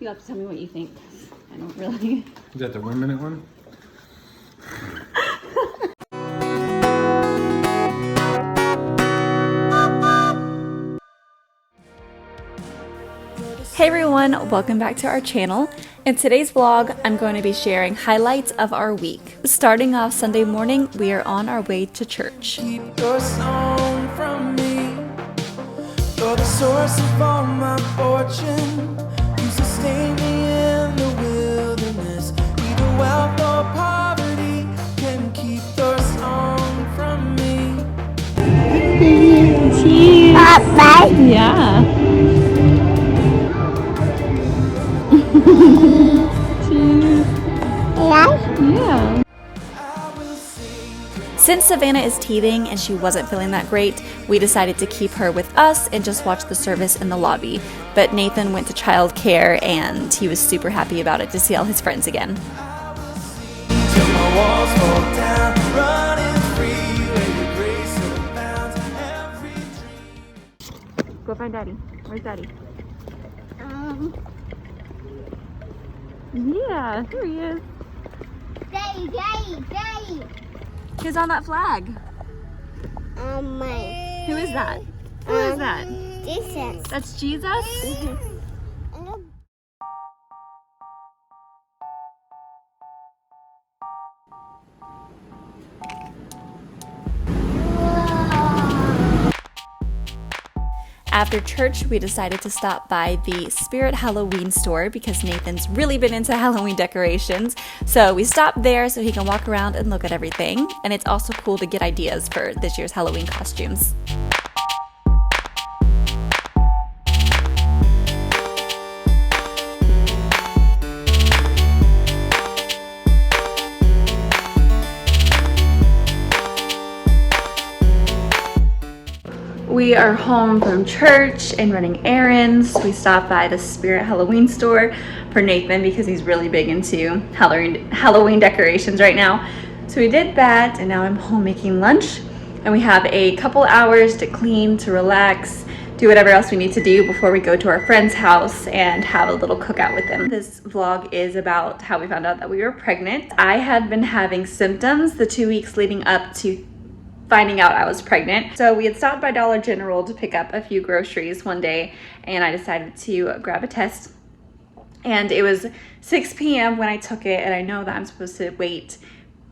You have to tell me what you think. I don't really. Is that the 1 minute one? Hey everyone, welcome back to our channel. In today's vlog, I'm going to be sharing highlights of our week. Starting off Sunday morning, we are on our way to church. Keep your song from me. You're the source of all my fortune. You sustain me in the wilderness. Neither wealth or poverty can keep your song from me. Cheese. Bye. Yeah. Cheese. Yeah. Since Savannah is teething and she wasn't feeling that great, we decided to keep her with us and just watch the service in the lobby. But Nathan went to childcare and he was super happy about it to see all his friends again. Till my walls fall down, running free where your grace abounds. Every dream. Go find Daddy. Where's Daddy? Yeah, here he is. Daddy. Who's on that flag? My. Who is that? Who is that? Jesus. That's Jesus? After church, we decided to stop by the Spirit Halloween store because Nathan's really been into Halloween decorations. So we stopped there so he can walk around and look at everything. And it's also cool to get ideas for this year's Halloween costumes. We are home from church and running errands. We stopped by the Spirit Halloween store for Nathan because he's really big into Halloween decorations right now. So we did that and now I'm home making lunch and we have a couple hours to clean, to relax, do whatever else we need to do before we go to our friend's house and have a little cookout with them. This vlog is about how we found out that we were pregnant. I had been having symptoms the 2 weeks leading up to finding out I was pregnant. So we had stopped by Dollar General to pick up a few groceries one day and I decided to grab a test. And it was 6 p.m. when I took it, and I know that I'm supposed to wait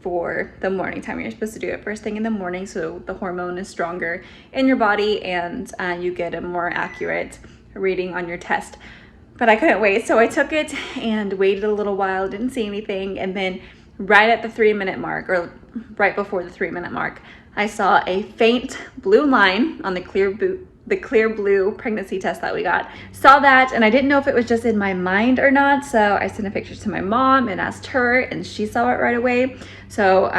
for the morning time. You're supposed to do it first thing in the morning so the hormone is stronger in your body and you get a more accurate reading on your test. But I couldn't wait, so I took it and waited a little while, didn't see anything, and then right at the 3-minute mark, or right before the 3-minute mark, I saw a faint blue line on the clear blue pregnancy test that we got. Saw that and I didn't know if it was just in my mind or not, so I sent a picture to my mom and asked her and she saw it right away. So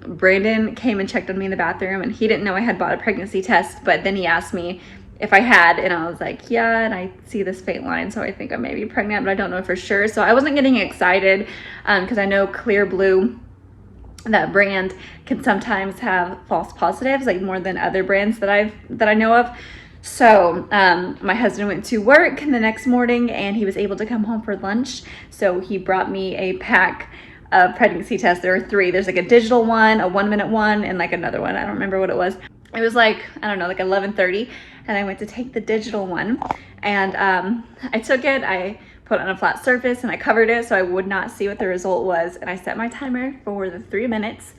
Brandon came and checked on me in the bathroom and he didn't know I had bought a pregnancy test, but then he asked me if I had and I was like, yeah, and I see this faint line, so I think I may be pregnant, but I don't know for sure. So I wasn't getting excited because I know Clear Blue, that brand, can sometimes have false positives, like more than other brands that I know of. So my husband went to work the next morning and he was able to come home for lunch. So he brought me a pack of pregnancy tests. There are 3. There's like a digital one, a 1-minute one, and like another one. I don't remember what it was. It was like, I don't know, like 11:30, and I went to take the digital one and I took it. I put it on a flat surface and I covered it so I would not see what the result was, and I set my timer for the 3 minutes,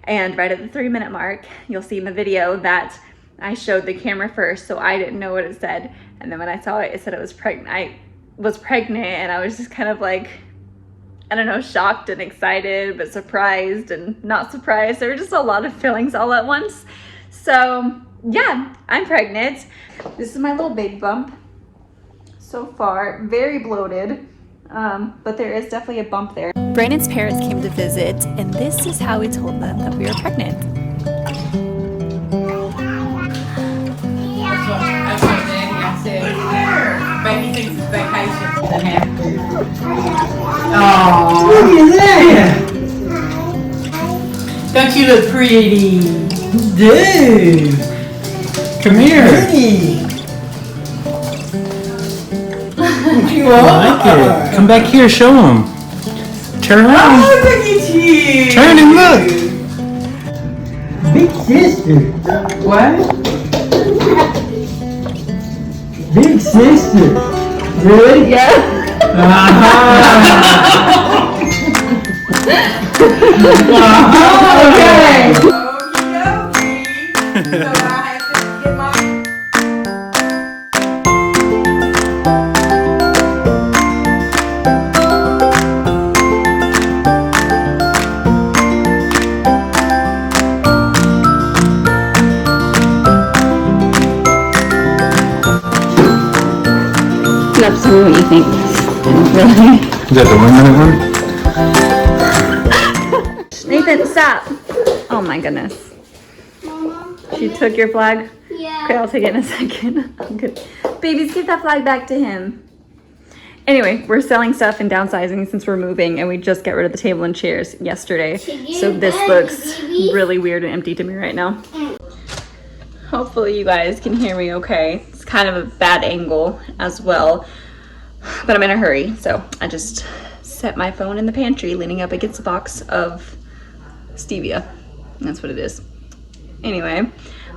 and right at the 3-minute mark you'll see in the video that I showed the camera first, so I didn't know what it said, and then when I saw it, it said I was pregnant. And I was just kind of like, I don't know, shocked and excited but surprised and not surprised. There were just a lot of feelings all at once. So yeah, I'm pregnant. This is my little baby bump. So far, very bloated, but there is definitely a bump there. Brandon's parents came to visit, and this is how we told them that we were pregnant. That's what Daddy, I said, baby thinks it's vacation to have to. Oh, look at that. Don't you look pretty? Dude. Come here. Pretty. like it. Come back here, show them. Turn around. Oh, look at you. Turn and look. Big sister. What? Big sister. Really? Yeah. Okay. Okey-dokey. So I have to get my... Let's see what you think. I don't really. Is that the 1 minute one? Nathan, stop. Oh my goodness. She took your flag? Yeah. Okay, I'll take it in a second. I'm good. Babies, give that flag back to him. Anyway, we're selling stuff and downsizing since we're moving, and we just got rid of the table and chairs yesterday. So this looks really weird and empty to me right now. Hopefully you guys can hear me okay. It's kind of a bad angle as well, but I'm in a hurry. So I just set my phone in the pantry leaning up against a box of stevia. That's what it is. Anyway,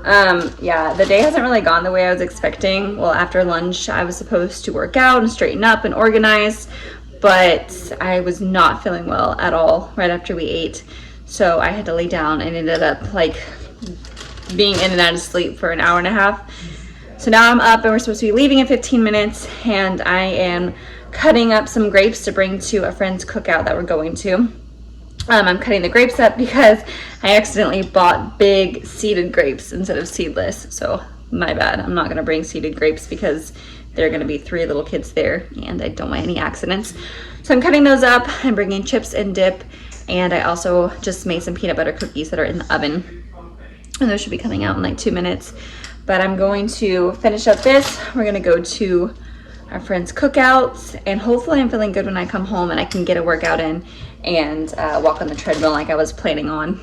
yeah, the day hasn't really gone the way I was expecting. Well, after lunch, I was supposed to work out and straighten up and organize, but I was not feeling well at all right after we ate. So I had to lay down and ended up like being in and out of sleep for an hour and a half. So now I'm up and we're supposed to be leaving in 15 minutes, and I am cutting up some grapes to bring to a friend's cookout that we're going to. I'm cutting the grapes up because I accidentally bought big seeded grapes instead of seedless. So my bad. I'm not gonna bring seeded grapes because there are gonna be 3 little kids there and I don't want any accidents. So I'm cutting those up. I'm bringing chips and dip, and I also just made some peanut butter cookies that are in the oven. And those should be coming out in like 2 minutes. But I'm going to finish up this. We're gonna go to our friend's cookouts, and hopefully I'm feeling good when I come home and I can get a workout in and walk on the treadmill like I was planning on.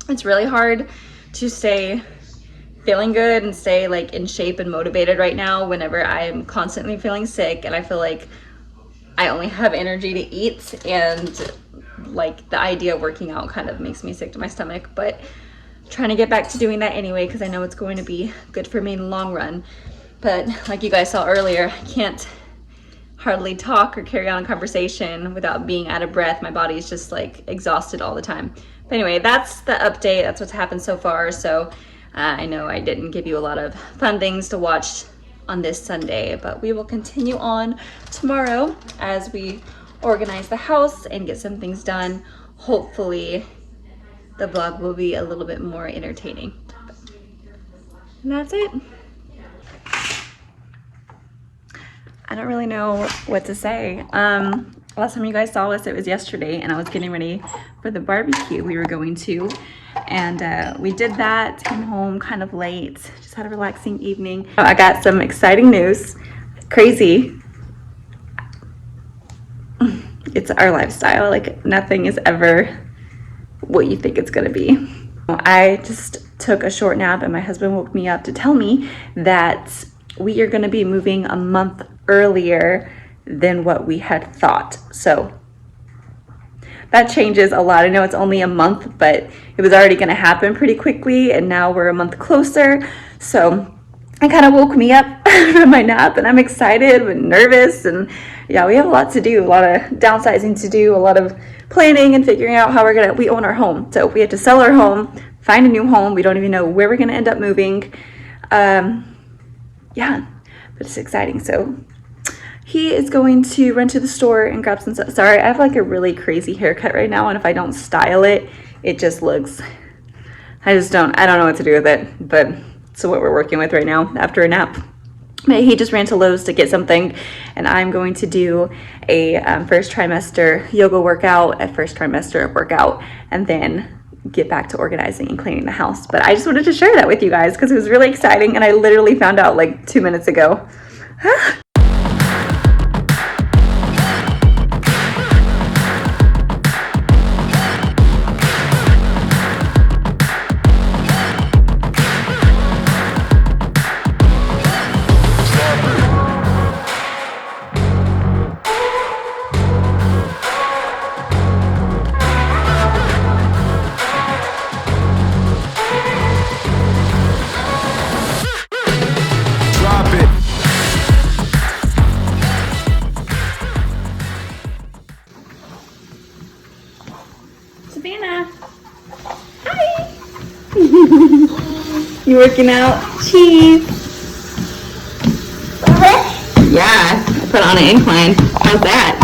It's really hard to stay feeling good and stay like in shape and motivated right now whenever I'm constantly feeling sick and I feel like I only have energy to eat, and like the idea of working out kind of makes me sick to my stomach. But trying to get back to doing that anyway because I know it's going to be good for me in the long run. But like you guys saw earlier, I can't hardly talk or carry on a conversation without being out of breath. My body's just like exhausted all the time. But anyway, that's the update. That's what's happened so far. So I know I didn't give you a lot of fun things to watch on this Sunday, but we will continue on tomorrow as we organize the house and get some things done. Hopefully the vlog will be a little bit more entertaining. And that's it. I don't really know what to say. Last time you guys saw us, it was yesterday, and I was getting ready for the barbecue we were going to. And we did that, came home kind of late, just had a relaxing evening. I got some exciting news. Crazy. It's our lifestyle. Like, nothing is ever what you think it's gonna be. I just took a short nap and my husband woke me up to tell me that we are gonna be moving a month earlier than what we had thought. So that changes a lot. I know it's only a month, but it was already gonna happen pretty quickly, and now we're a month closer. So it kind of woke me up from my nap, and I'm excited but nervous. And yeah, we have a lot to do, a lot of downsizing to do, a lot of planning and figuring out how we own our home. So we have to sell our home, find a new home. We don't even know where we're gonna end up moving. Yeah, but it's exciting. So he is going to run to the store and grab some stuff. Sorry, I have like a really crazy haircut right now, and if I don't style it, it just looks, I don't know what to do with it, but it's what we're working with right now after a nap. But he just ran to Lowe's to get something, and I'm going to do a first trimester yoga workout, a first trimester workout, and then get back to organizing and cleaning the house. But I just wanted to share that with you guys because it was really exciting, and I literally found out like 2 minutes ago. You working out? Cheese. Yeah, put on an incline. How's that?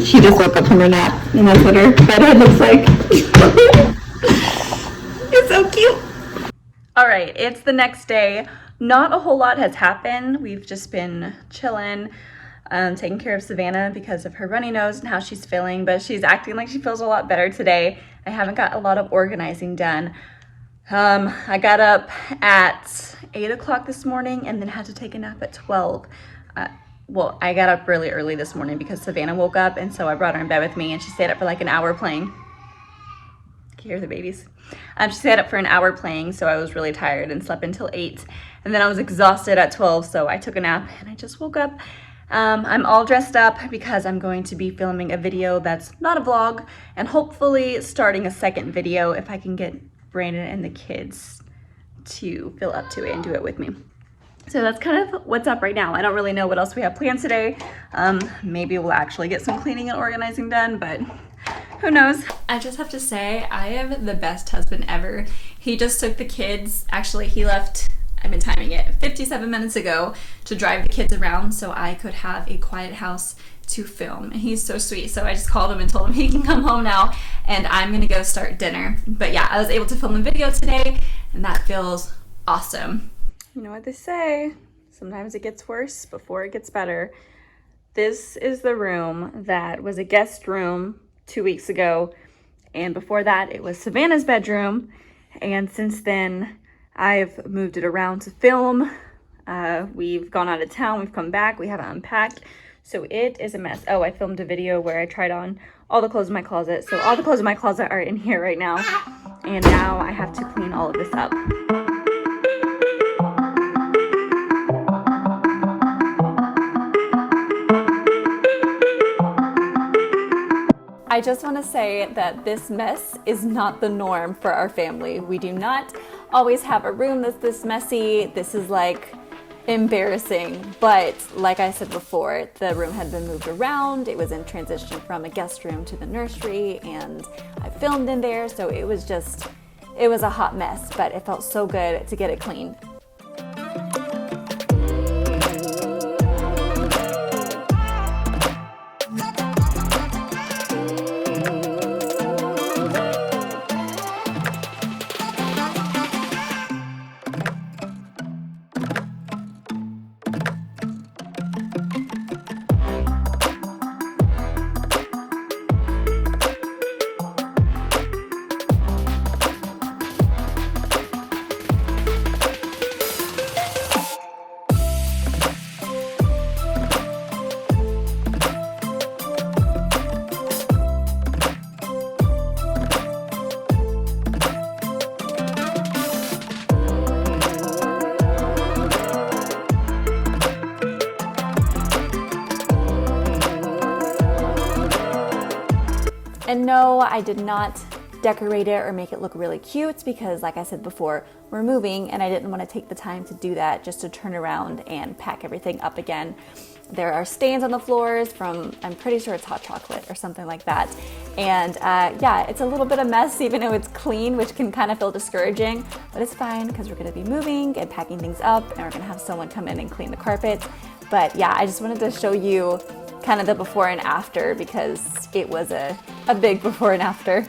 She just woke up from her nap, and that's what her bedhead looks like. It's so cute. All right, it's the next day. Not a whole lot has happened. We've just been chilling, taking care of Savannah because of her runny nose and how she's feeling, but she's acting like she feels a lot better today. I haven't got a lot of organizing done. I got up at 8 o'clock this morning and then had to take a nap at 12. Well, I got up really early this morning because Savannah woke up, and so I brought her in bed with me, and she stayed up for like an hour playing. Can you hear the babies? She stayed up for an hour playing, so I was really tired and slept until 8. And then I was exhausted at 12, so I took a nap, and I just woke up. I'm all dressed up because I'm going to be filming a video that's not a vlog, and hopefully starting a second video if I can get Brandon and the kids to feel up to it and do it with me. So that's kind of what's up right now. I don't really know what else we have planned today. Maybe we'll actually get some cleaning and organizing done, but who knows? I just have to say, I am the best husband ever. He just took the kids, actually he left, I've been timing it, 57 minutes ago to drive the kids around so I could have a quiet house to film. And he's so sweet. So I just called him and told him he can come home now and I'm gonna go start dinner. But yeah, I was able to film a video today and that feels awesome. You know what they say, sometimes it gets worse before it gets better. This is the room that was a guest room 2 weeks ago, and before that it was Savannah's bedroom, and since then I've moved it around to film. We've gone out of town, we've come back, we haven't unpacked, so it is a mess. Oh, I filmed a video where I tried on all the clothes in my closet, so all the clothes in my closet are in here right now, and now I have to clean all of this up. I just want to say that this mess is not the norm for our family. We do not always have a room that's this messy. This is like embarrassing, but like I said before, the room had been moved around. It was in transition from a guest room to the nursery, and I filmed in there, so it was a hot mess, but it felt so good to get it clean. And no, I did not decorate it or make it look really cute because, like I said before, we're moving and I didn't want to take the time to do that just to turn around and pack everything up again. There are stains on the floors from, I'm pretty sure it's hot chocolate or something like that. And yeah, it's a little bit of mess even though it's clean, which can kind of feel discouraging, but it's fine because we're going to be moving and packing things up and we're going to have someone come in and clean the carpet. But yeah, I just wanted to show you kind of the before and after because it was a big before and after.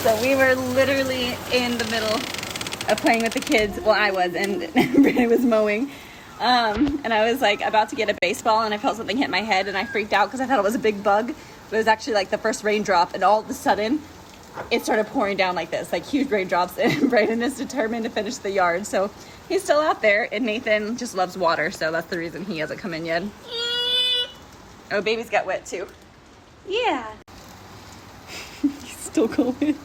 So we were literally in the middle of playing with the kids. Well, I was, and Brandon was mowing. And I was like about to get a baseball and I felt something hit my head and I freaked out because I thought it was a big bug. But it was actually like the first raindrop, and all of a sudden it started pouring down like this, like huge raindrops, and Brayden is determined to finish the yard. So he's still out there, and Nathan just loves water, so that's the reason he hasn't come in yet. Oh, baby's got wet too. Yeah. He's still going.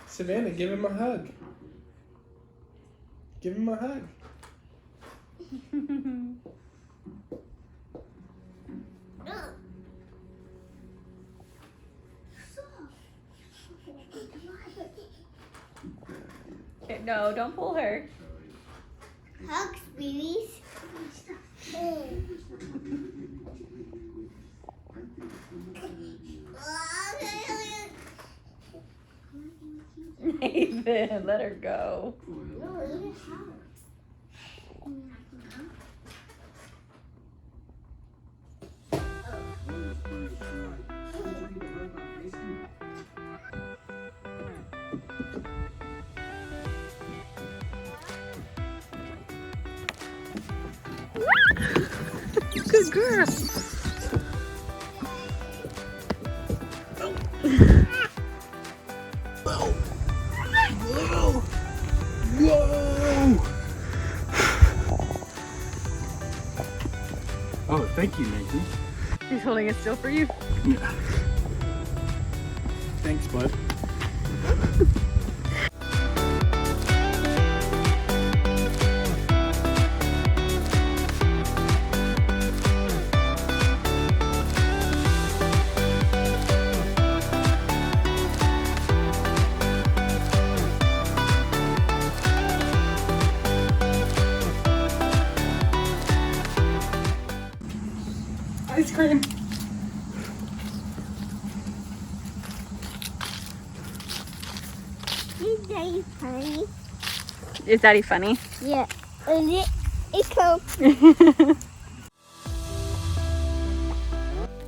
Savannah, give him a hug. Give him a hug. No, don't pull her. Hugs, babies. Nathan, let her go. Good girl. Oh, thank you, Nathan. He's holding it still for you. Yeah. Thanks, bud. Ice cream. Is that funny? Is Daddy funny? Yeah. It's cool.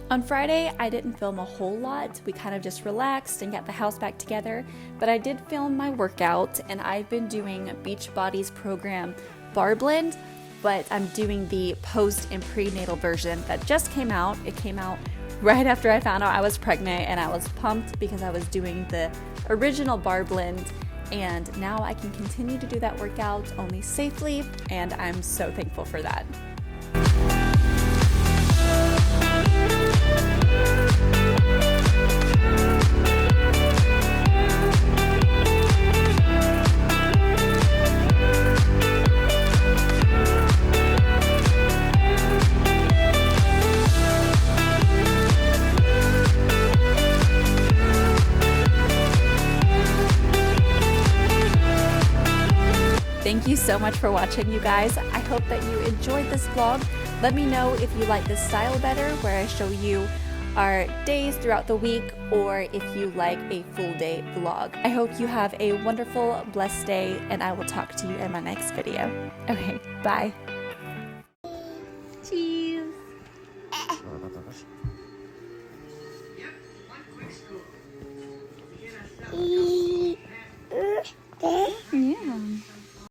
On Friday, I didn't film a whole lot. We kind of just relaxed and got the house back together, but I did film my workout, and I've been doing Beachbody's program Bar Blend, but I'm doing the post and prenatal version that just came out. It came out right after I found out I was pregnant, and I was pumped because I was doing the original Bar Blend, and now I can continue to do that workout only safely, and I'm so thankful for that. Thank you so much for watching, you guys. I hope that you enjoyed this vlog. Let me know if you like this style better, where I show you our days throughout the week, or if you like a full day vlog. I hope you have a wonderful, blessed day, and I will talk to you in my next video. Okay, bye. Cheese.